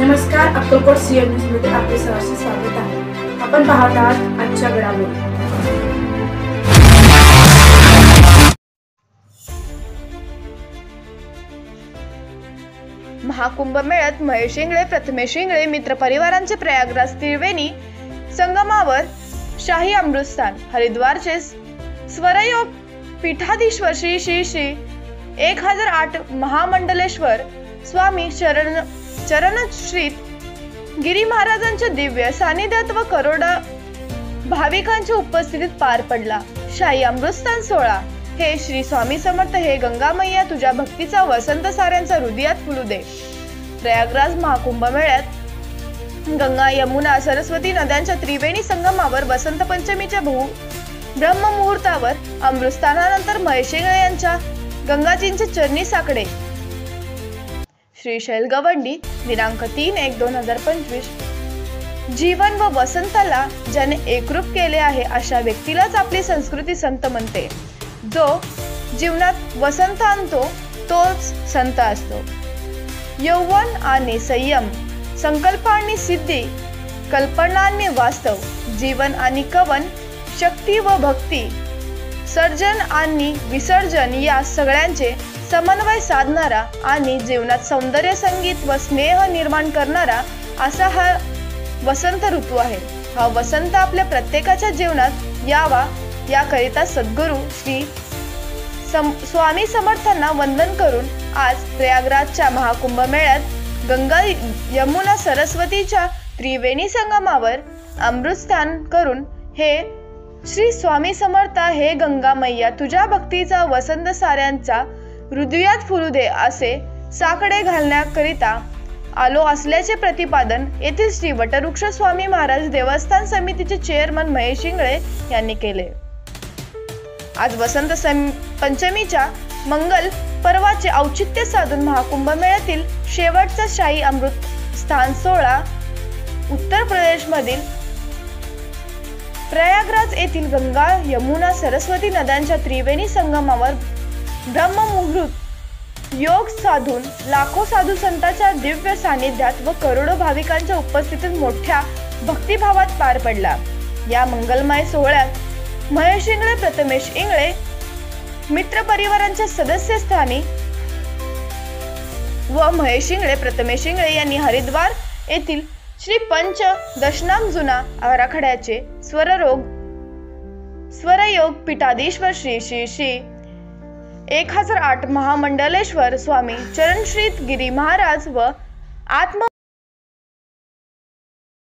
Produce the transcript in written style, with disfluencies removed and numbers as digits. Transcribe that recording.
नमस्कार, Akkalkot CM news मध्ये आपले सहर्ष स्वागत आहे। आपण पाहत आहात आजच्या घडामोडी। महाकुंभ मेळ्यात महेश इंगळे, प्रथमेश इंगळे मित्र परिवारांचे प्रयागराज त्रिवेणी संगमावर शाही अमृतस्थान, हरिद्वारचे स्वरयोग पीठाधीश्वर श्री श्री श्री 1008 महामंडलेश्वर स्वामी चरणश्रीत गिरी महाराजांच्या दिव्य सानिध्यात व करोडो भाविकांच्या उपस्थितीत पार पडला। शाही अमृतस्थान सोहळा। हे श्री स्वामी समर्थ, हे गंगा मैया तुझ्या भक्तीचा वसंत साऱ्यांचा हृदयात फुलू दे। प्रयागराज महाकुंभ मेळ्यात गंगा, यमुना, सरस्वती नद्यांच्या त्रिवेणी संगमावर वसंत पंचमीच्या ब्रह्म मुहूर्तावर अमृतस्थानानंतर महेश इंगळे यांच्या गंगाजींचे चरणी साकडे। श्रीशैल गवंडी दिनांक 3/1/2025। जीवन व वसंताला ज्याने एकरूप केले आहे अशा व्यक्तीलाच आपली संस्कृती संत म्हणते। जो जीवनात वसंत आणतो तोच संत असतो। यौवन आणि संयम, संकल्प आणि सिद्धी, कल्पना आणि वास्तव, जीवन आणि कवन, शक्ती व भक्ती, सर्जन आणि विसर्जन या सगळ्यांचे समन्वय साधणारा आणि जीवनात सौंदर्य, संगीत व स्नेह निर्माण करणारा असा हा वसंत ऋतू आहे। हा वसंत आपल्या प्रत्येकाच्या जीवनात यावा याकरिता सद्गुरू श्री स्वामी समर्थांना वंदन करून आज प्रयागराजच्या महाकुंभ मेळ्यात गंगा, यमुना, सरस्वतीच्या त्रिवेणी संगमावर अमृतस्थान करून हे श्री स्वामी समर्थ, हे गंगा मैया तुझ्या भक्तीचा वसंत साऱ्यांचा हृदयात फुलू दे असे साकडे घालण्याकरिता आलो असल्याचे प्रतिपादन येथील श्री वटवृक्ष स्वामी महाराज देवस्थान समितीचे चेअरमन महेश इंगळे यांनी केले। आज वसंत पंचमीच्या मंगल पर्वाचे औचित्य साधून महाकुंभ मेळ्यातील शेवटचा शाही अमृत स्थान सोहळा उत्तर प्रदेश मधील प्रयागराज येथील गंगा, यमुना, सरस्वती नद्यांच्या त्रिवेणी संगमावर ब्रह्ममुहूर्त योग साधून लाखो साधू संतांच्या दिव्य सानिध्यात व करोडो भाविकांच्या उपस्थितीत मोठ्या भक्तिभावात पार पडला। या मंगलमय सोहळ्यात महेश इंगळे, प्रथमेश इंगळे मित्र परिवारांच्या सदस्यस्थानी व महेश इंगळे, प्रथमेश इंगळे यांनी हरिद्वार येथील श्री पंच दशनाम जुना आराखड्याचे स्वरयोग पीठाधीश्वर श्री श्री श्री 1008 महामंडलेश्वर स्वामी चरणश्रीत गिरी महाराज व आत्म